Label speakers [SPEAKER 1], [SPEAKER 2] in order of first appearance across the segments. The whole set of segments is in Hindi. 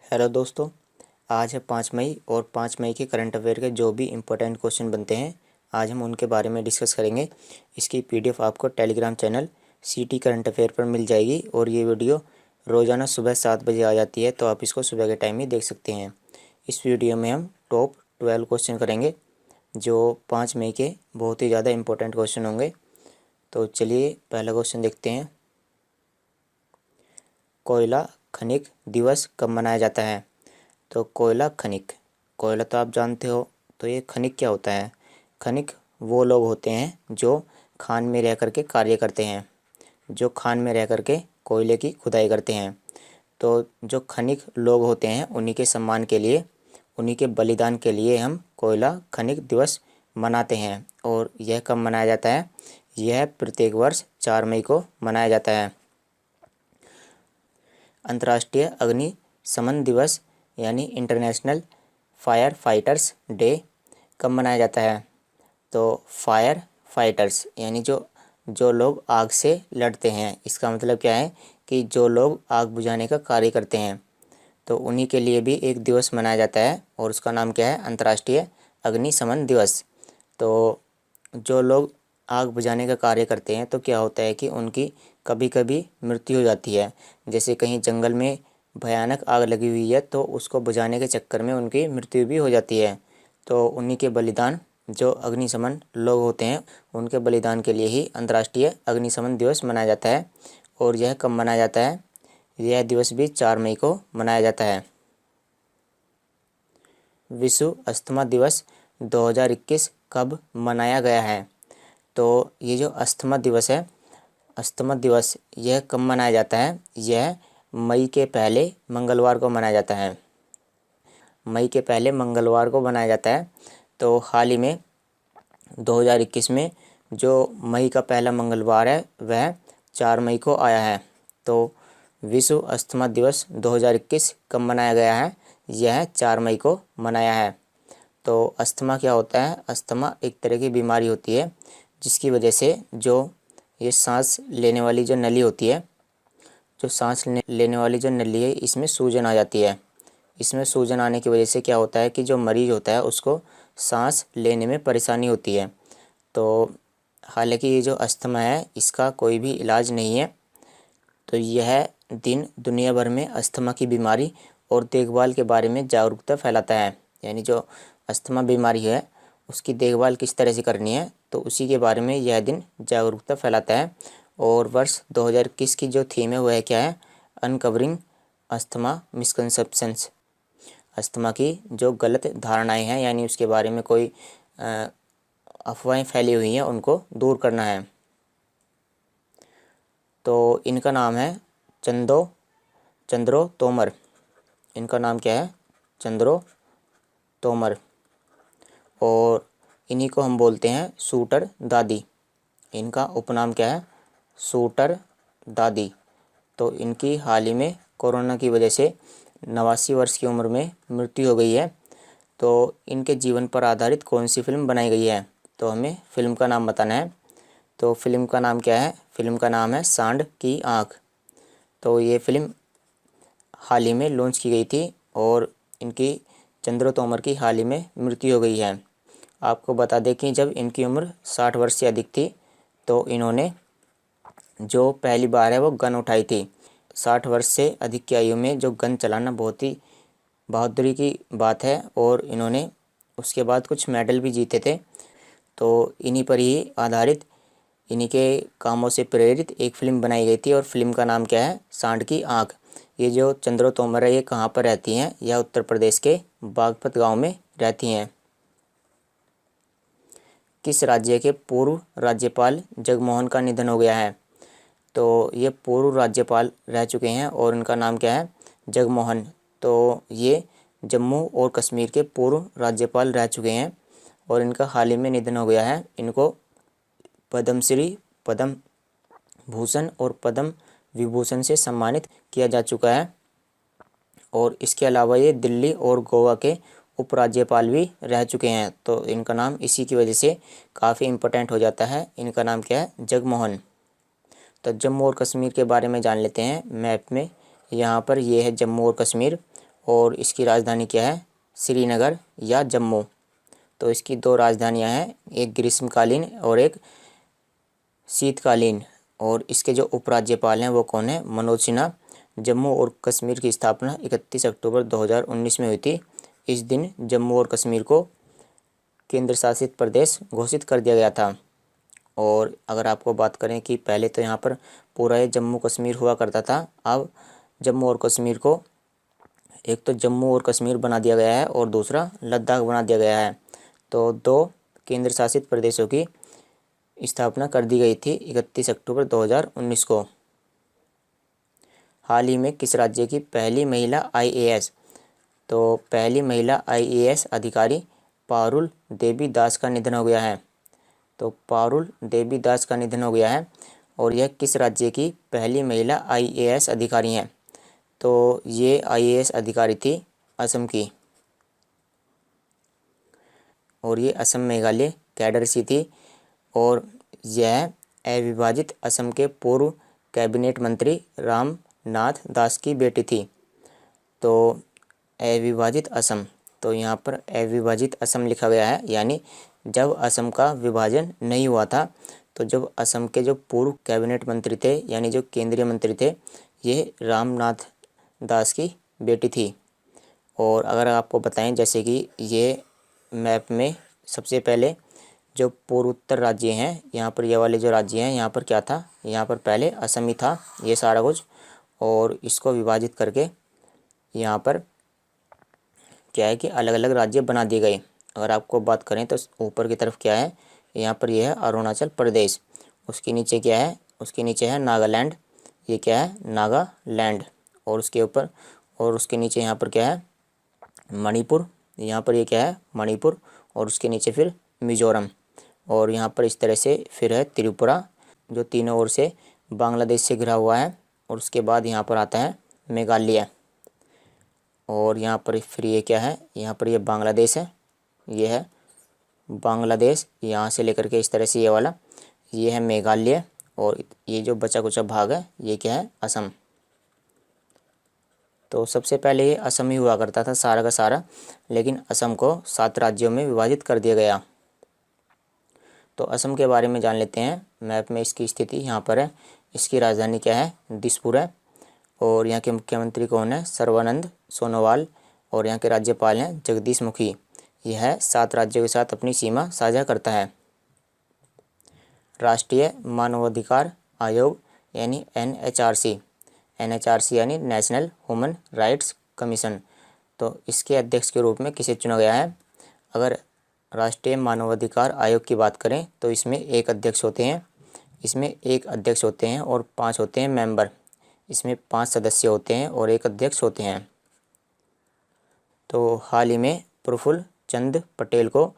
[SPEAKER 1] हेलो दोस्तों, आज है 5 मई और 5 मई के करंट अफेयर के जो भी इम्पोर्टेंट क्वेश्चन बनते हैं आज हम उनके बारे में डिस्कस करेंगे। इसकी पीडीएफ आपको टेलीग्राम चैनल सीटी करंट अफेयर पर मिल जाएगी और ये वीडियो रोज़ाना सुबह 7 बजे आ जाती है, तो आप इसको सुबह के टाइम ही देख सकते हैं। इस वीडियो में हम टॉप 12 क्वेश्चन करेंगे जो 5 मई के बहुत ही ज़्यादा इम्पोर्टेंट क्वेश्चन होंगे। तो चलिए पहला क्वेश्चन देखते हैं। कोयला खनिक दिवस कब मनाया जाता है? तो कोयला खनिक, कोयला तो आप जानते हो। तो ये खनिक क्या होता है? खनिक वो लोग होते हैं जो खान में रह करके कार्य करते हैं, जो खान में रह करके कोयले की खुदाई करते हैं। तो जो खनिक लोग होते हैं उन्हीं के सम्मान के लिए, उन्हीं के बलिदान के लिए हम कोयला खनिक दिवस मनाते हैं। और यह कब मनाया जाता है? यह प्रत्येक वर्ष 4 मई को मनाया जाता है। अंतर्राष्ट्रीय अग्निशमन दिवस यानी इंटरनेशनल फायर फाइटर्स डे कब मनाया जाता है? तो फायर फाइटर्स यानी जो लोग आग से लड़ते हैं, इसका मतलब क्या है कि जो लोग आग बुझाने का कार्य करते हैं, तो उन्हीं के लिए भी एक दिवस मनाया जाता है और उसका नाम क्या है? अंतर्राष्ट्रीय अग्निशमन दिवस। तो जो लोग आग बुझाने का कार्य करते हैं तो क्या होता है कि उनकी कभी कभी मृत्यु हो जाती है। जैसे कहीं जंगल में भयानक आग लगी हुई है तो उसको बुझाने के चक्कर में उनकी मृत्यु भी हो जाती है। तो उन्हीं के बलिदान, जो अग्निशमन लोग होते हैं, उनके बलिदान के लिए ही अंतर्राष्ट्रीय अग्निशमन दिवस मनाया जाता है। और यह कब मनाया जाता है? यह दिवस भी 4 मई को मनाया जाता है। विश्व अस्थमा दिवस 2021 कब मनाया गया है? तो ये जो अस्थमा दिवस है, अस्थमा दिवस यह कब मनाया जाता है? यह मई के पहले मंगलवार को मनाया जाता है। मई के पहले मंगलवार को मनाया जाता है। तो हाल ही में 2021 में जो मई का पहला मंगलवार है वह 4 मई को आया है। तो विश्व अस्थमा दिवस 2021 कब मनाया गया है? यह 4 मई को मनाया है। तो अस्थमा क्या होता है? अस्थमा एक तरह की बीमारी होती है जिसकी वजह से जो ये सांस लेने वाली जो नली होती है, जो सांस लेने वाली जो नली है, इसमें सूजन आ जाती है। इसमें सूजन आने की वजह से क्या होता है कि जो मरीज होता है उसको सांस लेने में परेशानी होती है। तो हालांकि ये जो अस्थमा है इसका कोई भी इलाज नहीं है। तो यह दिन दुनिया भर में अस्थमा की बीमारी और देखभाल के बारे में जागरूकता फैलाता है। यानी जो अस्थमा बीमारी है उसकी देखभाल किस तरह से करनी है, तो उसी के बारे में यह दिन जागरूकता फैलाता है। और वर्ष 2021 की जो थीम है वह क्या है? Uncovering asthma misconceptions. अस्थमा की जो गलत धारणाएं हैं यानी उसके बारे में कोई अफवाहें फैली हुई हैं उनको दूर करना है। तो इनका नाम है चंद्रो तोमर। इनका नाम क्या है? चंद्रो तोमर। और इन्हीं को हम बोलते हैं शूटर दादी। इनका उपनाम क्या है? शूटर दादी। तो इनकी हाल ही में कोरोना की वजह से 89 वर्ष की उम्र में मृत्यु हो गई है। तो इनके जीवन पर आधारित कौन सी फिल्म बनाई गई है? तो हमें फिल्म का नाम बताना है। तो फिल्म का नाम क्या है? फिल्म का नाम है सांड की आँख। तो ये फिल्म हाल ही में लॉन्च की गई थी और इनकी चंद्रो तोमर की हाल ही में मृत्यु हो गई है। आपको बता दें कि जब इनकी उम्र 60 वर्ष से अधिक थी तो इन्होंने जो पहली बार है वो गन उठाई थी। 60 वर्ष से अधिक की आयु में जो गन चलाना बहुत ही बहादुरी की बात है और इन्होंने उसके बाद कुछ मेडल भी जीते थे। तो इन्हीं पर ही आधारित, इन्हीं के कामों से प्रेरित एक फिल्म बनाई गई थी और फिल्म का नाम क्या है? सांड की आँख। ये जो चंद्रो तोमर है ये कहाँ पर रहती हैं? यह उत्तर प्रदेश के बागपत गांव में रहती हैं। किस राज्य के पूर्व राज्यपाल जगमोहन का निधन हो गया है? तो ये पूर्व राज्यपाल रह चुके हैं और इनका नाम क्या है? जगमोहन। तो ये जम्मू और कश्मीर के पूर्व राज्यपाल रह चुके हैं और इनका हाल ही में निधन हो गया है। इनको पद्मश्री, पद्म भूषण और पद्म विभूषण से सम्मानित किया जा चुका है। और इसके अलावा ये दिल्ली और गोवा के उपराज्यपाल भी रह चुके हैं। तो इनका नाम इसी की वजह से काफ़ी इम्पोर्टेंट हो जाता है। इनका नाम क्या है? जगमोहन। तो जम्मू और कश्मीर के बारे में जान लेते हैं। मैप में यहाँ पर ये है जम्मू और कश्मीर और इसकी राजधानी क्या है, श्रीनगर या जम्मू। तो इसकी दो राजधानियां हैं, एक ग्रीष्मकालीन और एक शीतकालीन। और इसके जो उपराज्यपाल हैं वो कौन है, मनोज सिन्हा। जम्मू और कश्मीर की स्थापना 31 अक्टूबर 2019 में हुई थी। इस दिन जम्मू और कश्मीर को केंद्र शासित प्रदेश घोषित कर दिया गया था। और अगर आपको बात करें कि पहले तो यहाँ पर पूरा ये जम्मू कश्मीर हुआ करता था, अब जम्मू और कश्मीर को एक तो जम्मू और कश्मीर बना दिया गया है और दूसरा लद्दाख बना दिया गया है। तो दो केंद्र शासित प्रदेशों की स्थापना कर दी गई थी 31 अक्टूबर 2019 को। हाल ही में किस राज्य की पहली महिला आईएएस, तो पहली महिला आईएएस अधिकारी पारुल देवी दास का निधन हो गया है। तो पारुल देवी दास का निधन हो गया है और यह किस राज्य की पहली महिला आईएएस अधिकारी हैं, तो ये आईएएस अधिकारी थी असम की। और ये असम मेघालय कैडर से थी और यह अविभाजित असम के पूर्व कैबिनेट मंत्री रामनाथ दास की बेटी थी। तो अविभाजित असम, तो यहाँ पर अविभाजित असम लिखा गया है, यानी जब असम का विभाजन नहीं हुआ था, तो जब असम के जो पूर्व कैबिनेट मंत्री थे यानी जो केंद्रीय मंत्री थे, ये रामनाथ दास की बेटी थी। और अगर आपको बताएं जैसे कि ये मैप में सबसे पहले जो पूर्वोत्तर राज्य हैं, यहाँ पर ये वाले जो राज्य हैं, यहाँ पर क्या था, यहाँ पर पहले असम ही था ये सारा कुछ, और इसको विभाजित करके यहाँ पर क्या है कि अलग अलग राज्य बना दिए गए। अगर आपको बात करें तो ऊपर की तरफ क्या है, यहाँ पर यह है अरुणाचल प्रदेश, उसके नीचे क्या है, उसके नीचे है नागालैंड, ये क्या है नागालैंड, और उसके ऊपर और उसके नीचे यहाँ पर क्या है मणिपुर, यहाँ पर ये क्या है मणिपुर, और उसके नीचे फिर मिजोरम, और यहाँ पर इस तरह से फिर है त्रिपुरा जो तीनों ओर से बांग्लादेश से घिरा हुआ है, और उसके बाद यहाँ पर आता है मेघालय, और यहाँ पर फिर ये क्या है, यहाँ पर ये बांग्लादेश है, ये है बांग्लादेश, यहाँ से लेकर के इस तरह से ये वाला ये है मेघालय, और ये जो बचा कुचा भाग है ये क्या है असम। तो सबसे पहले ये असम ही हुआ करता था सारा का सारा, लेकिन असम को 7 राज्यों में विभाजित कर दिया गया। तो असम के बारे में जान लेते हैं। मैप में इसकी स्थिति यहाँ पर है। इसकी राजधानी क्या है, दिसपुर है, और यहाँ के मुख्यमंत्री कौन है, सर्बानंद सोनोवाल, और यहाँ के राज्यपाल हैं जगदीश मुखी। यह 7 राज्यों के साथ अपनी सीमा साझा करता है। राष्ट्रीय मानवाधिकार आयोग यानी एनएचआरसी यानी नेशनल ह्यूमन राइट्स कमीशन, तो इसके अध्यक्ष के रूप में किसे चुना गया है। अगर राष्ट्रीय मानवाधिकार आयोग की बात करें तो इसमें एक अध्यक्ष होते हैं और 5 होते हैं मेंबर। इसमें 5 सदस्य होते हैं और एक अध्यक्ष होते हैं। तो हाल ही में प्रफुल्ल चंद पटेल को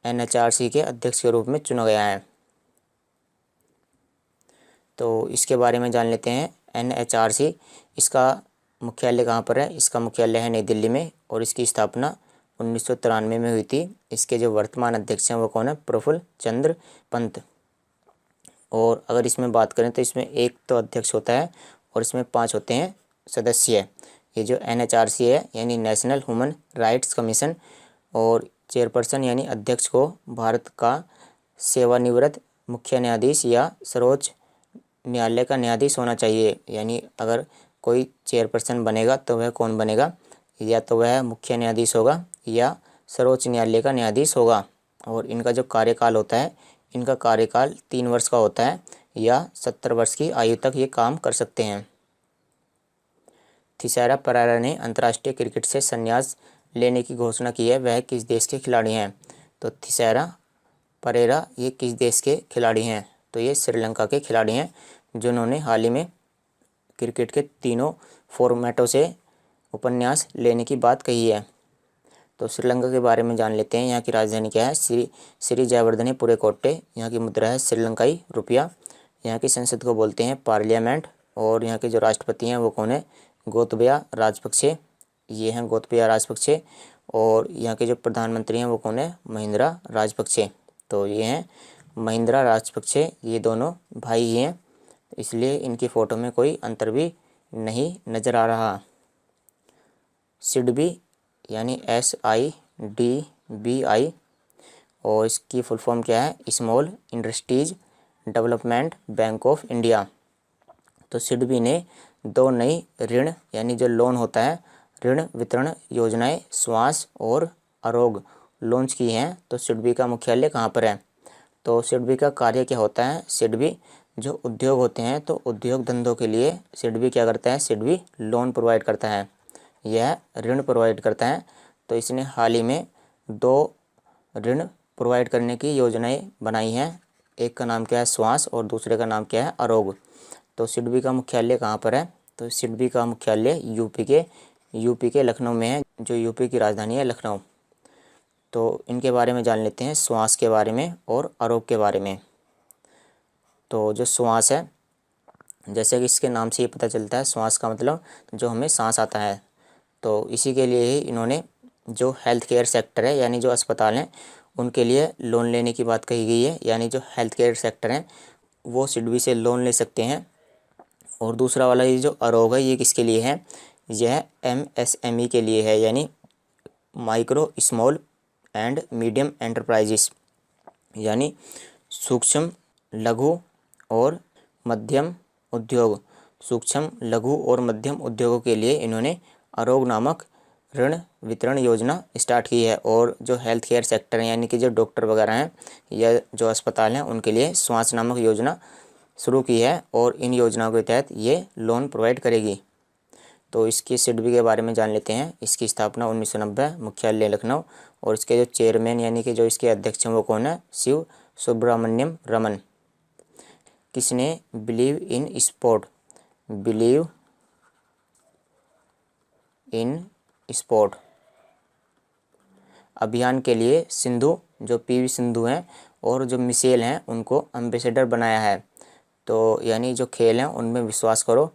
[SPEAKER 1] एनएचआरसी के अध्यक्ष के रूप में चुना गया है। तो इसके बारे में जान लेते हैं। एनएचआरसी, इसका मुख्यालय कहाँ पर है, इसका मुख्यालय है नई दिल्ली में, और इसकी स्थापना 1993 में हुई थी। इसके जो वर्तमान अध्यक्ष हैं वो कौन है, प्रफुल्ल चंद्र पंत। और अगर इसमें बात करें तो इसमें एक तो अध्यक्ष होता है और इसमें 5 होते हैं सदस्य। ये जो एनएचआरसी है यानी नेशनल ह्यूमन राइट्स कमीशन, और चेयरपर्सन यानी अध्यक्ष को भारत का सेवानिवृत्त मुख्य न्यायाधीश या सर्वोच्च न्यायालय का न्यायाधीश होना चाहिए। यानी अगर कोई चेयरपर्सन बनेगा तो वह कौन बनेगा, या तो वह मुख्य न्यायाधीश होगा या सर्वोच्च न्यायालय का न्यायाधीश होगा। और इनका जो कार्यकाल होता है, इनका कार्यकाल 3 वर्ष का होता है या 70 वर्ष की आयु तक ये काम कर सकते हैं। थिसारा परेरा ने अंतर्राष्ट्रीय क्रिकेट से संन्यास लेने की घोषणा की है, वह किस देश के खिलाड़ी हैं। तो थिसारा परेरा ये किस देश के खिलाड़ी हैं, तो ये श्रीलंका के खिलाड़ी हैं, जिन्होंने हाल ही में क्रिकेट के तीनों फॉर्मेटों से उपन्यास लेने की बात कही है। तो श्रीलंका के बारे में जान लेते हैं। यहाँ की राजधानी क्या है, श्री जयवर्धने पुरेकोट्टे। यहाँ की मुद्रा है श्रीलंकाई रुपया। यहाँ की संसद को बोलते हैं पार्लियामेंट, और यहाँ के जो राष्ट्रपति हैं वो कौन है, गोतबया राजपक्षे। ये हैं गोतबया राजपक्षे। और यहाँ के जो प्रधानमंत्री हैं वो कौन है, महिंद्रा राजपक्षे। तो ये हैं महिंद्रा राजपक्षे, ये दोनों भाई ही हैं, इसलिए इनकी फ़ोटो में कोई अंतर भी नहीं नज़र आ रहा। सिडबी यानी SIDBI, और इसकी फुल फॉर्म क्या है, small industries development bank of India. तो सिडबी ने 2 नई ऋण यानी जो लोन होता है, ऋण वितरण योजनाएं श्वास और आरोग्य लॉन्च की हैं। तो सिडबी का मुख्यालय कहाँ पर है? तो सिडबी का कार्य क्या होता है? सिडबी जो उद्योग होते हैं, तो उद्योग धंधों के लिए सिडबी क्या करता है? सिडबी लोन प्रोवाइड करता है, यह ऋण प्रोवाइड करता है। तो इसने हाल ही में 2 ऋण प्रोवाइड करने की योजनाएं बनाई हैं। एक का नाम क्या है? श्वास, और दूसरे का नाम क्या है? आरोग्य। तो सिडबी का मुख्यालय कहाँ पर है? तो सिडबी का मुख्यालय यूपी के लखनऊ में है, जो यूपी की राजधानी है लखनऊ। तो इनके बारे में जान लेते हैं, श्वास के बारे में और आरोग्य के बारे में। तो जो श्वास है, जैसे कि इसके नाम से ये पता चलता है, श्वास का मतलब जो हमें सांस आता है। तो इसी के लिए ही इन्होंने जो हेल्थ केयर सेक्टर है, यानी जो अस्पताल हैं, उनके लिए लोन लेने की बात कही गई है। यानी जो हेल्थ केयर सेक्टर हैं वो सिडबी से लोन ले सकते हैं। और दूसरा वाला ये जो आरोग्य है, ये किसके लिए है? यह MSME के लिए है, यानी micro small and medium enterprises, यानी सूक्ष्म लघु और मध्यम उद्योग, सूक्ष्म लघु और मध्यम उद्योगों के लिए इन्होंने आरोग्य नामक ऋण वितरण योजना स्टार्ट की है। और जो हेल्थ केयर सेक्टर है, यानी कि जो डॉक्टर वगैरह हैं या जो अस्पताल हैं, उनके लिए श्वास नामक योजना शुरू की है, और इन योजनाओं के तहत ये लोन प्रोवाइड करेगी। तो इसकी सिडबी के बारे में जान लेते हैं। इसकी स्थापना 1990, मुख्यालय लखनऊ, और इसके जो चेयरमैन यानी कि जो इसके अध्यक्ष हैं वो कौन है? शिव सुब्रमण्यम रमन। किसने बिलीव इन स्पोर्ट अभियान के लिए सिंधु, जो PV सिंधु हैं और जो मिशेल हैं, उनको एम्बेसडर बनाया है। तो यानी जो खेल हैं उनमें विश्वास करो।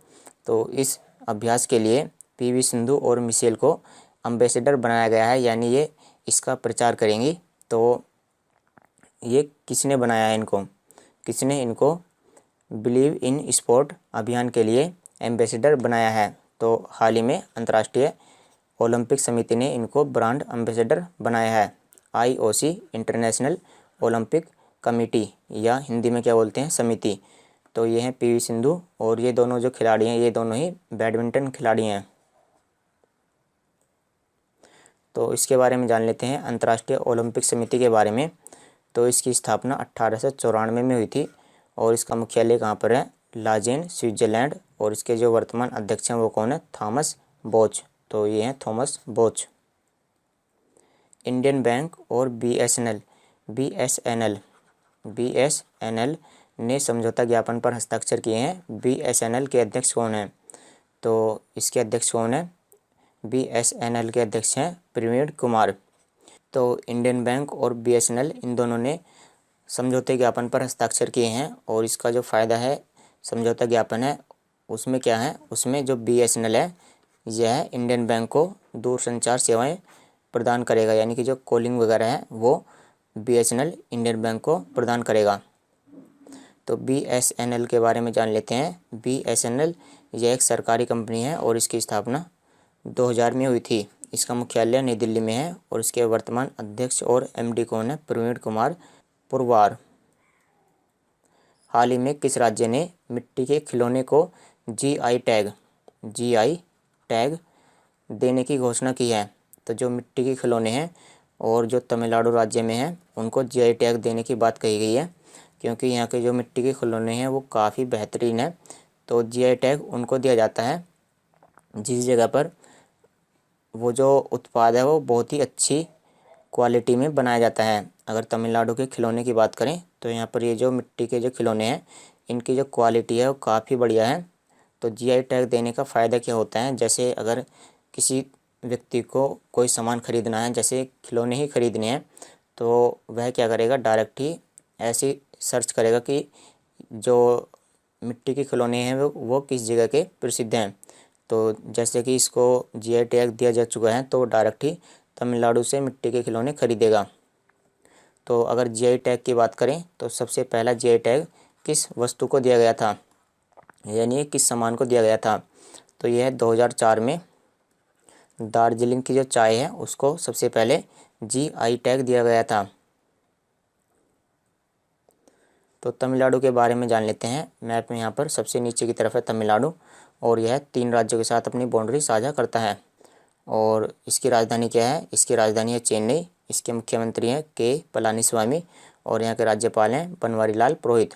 [SPEAKER 1] तो इस अभ्यास के लिए PV सिंधु और मिशेल को एम्बेसडर बनाया गया है, यानी ये इसका प्रचार करेंगी। तो ये किसने बनाया है इनको? किसने इनको बिलीव इन स्पोर्ट अभियान के लिए एम्बेसडर बनाया है? तो हाल ही में अंतर्राष्ट्रीय ओलंपिक समिति ने इनको ब्रांड एम्बेसडर बनाया है। IOC, इंटरनेशनल ओलंपिक कमेटी, या हिंदी में क्या बोलते हैं? समिति। तो ये हैं PV सिंधु, और ये दोनों जो खिलाड़ी हैं, ये दोनों ही बैडमिंटन खिलाड़ी हैं। तो इसके बारे में जान लेते हैं, अंतर्राष्ट्रीय ओलंपिक समिति के बारे में। तो इसकी स्थापना 1894 में हुई थी, और इसका मुख्यालय कहाँ पर है? Lausanne, Switzerland. और इसके जो वर्तमान अध्यक्ष हैं वो कौन है? थॉमस बोच। तो ये हैं थॉमस बोच। इंडियन बैंक और BSNL ने समझौता ज्ञापन पर हस्ताक्षर किए हैं। BSNL के अध्यक्ष कौन हैं? तो इसके अध्यक्ष कौन है? BSNL के अध्यक्ष हैं प्रवीण कुमार। तो इंडियन बैंक और BSNL, इन दोनों ने समझौते ज्ञापन पर हस्ताक्षर किए हैं। और इसका जो फ़ायदा है, समझौता ज्ञापन है, उसमें क्या है? उसमें जो BSNL है, यह इंडियन बैंक को दूरसंचार सेवाएं प्रदान करेगा, यानी कि जो कॉलिंग वगैरह है वो BSNL इंडियन बैंक को प्रदान करेगा। तो BSNL के बारे में जान लेते हैं। BSNL यह एक सरकारी कंपनी है, और इसकी स्थापना 2000 में हुई थी। इसका मुख्यालय नई दिल्ली में है, और इसके वर्तमान अध्यक्ष और MD कौन है? प्रवीण कुमार पुरवार। हाल ही में किस राज्य ने मिट्टी के खिलौने को GI टैग देने की घोषणा की है? तो जो मिट्टी के खिलौने हैं और जो तमिलनाडु राज्य में हैं, उनको GI टैग देने की बात कही गई है, क्योंकि यहाँ के जो मिट्टी के खिलौने हैं वो काफ़ी बेहतरीन है। तो GI टैग उनको दिया जाता है जिस जगह पर वो जो उत्पाद है वो बहुत ही अच्छी क्वालिटी में बनाया जाता है। अगर तमिलनाडु के खिलौने की बात करें तो यहाँ पर ये जो मिट्टी के जो खिलौने हैं, इनकी जो क्वालिटी है वो काफ़ी बढ़िया है। तो GI टैग देने का फ़ायदा क्या होता है? जैसे अगर किसी व्यक्ति को कोई सामान खरीदना है, जैसे खिलौने ही खरीदने हैं, तो वह क्या करेगा? डायरेक्ट ही ऐसी सर्च करेगा कि जो मिट्टी के खिलौने हैं वो किस जगह के प्रसिद्ध हैं। तो जैसे कि इसको GI टैग दिया जा चुका है, तो डायरेक्ट ही तमिलनाडु से मिट्टी के खिलौने खरीदेगा। तो अगर GI टैग की बात करें तो सबसे पहला GI टैग किस वस्तु को दिया गया था, यानी किस सामान को दिया गया था? तो यह 2004 में दार्जिलिंग की जो चाय है उसको सबसे पहले GI टैग दिया गया था। तो तमिलनाडु के बारे में जान लेते हैं। मैप में यहाँ पर सबसे नीचे की तरफ है तमिलनाडु, और यह 3 राज्यों के साथ अपनी बाउंड्री साझा करता है। और इसकी राजधानी क्या है? इसकी राजधानी है चेन्नई। इसके मुख्यमंत्री हैं के पलानीस्वामी, और यहाँ के राज्यपाल हैं बनवारीलाल पुरोहित।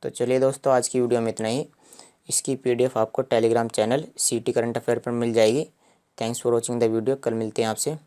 [SPEAKER 1] तो चलिए दोस्तों, आज की वीडियो में इतना ही। इसकी PDF आपको Telegram channel CT current affair पर मिल जाएगी। Thanks for watching the video. कल मिलते हैं आपसे।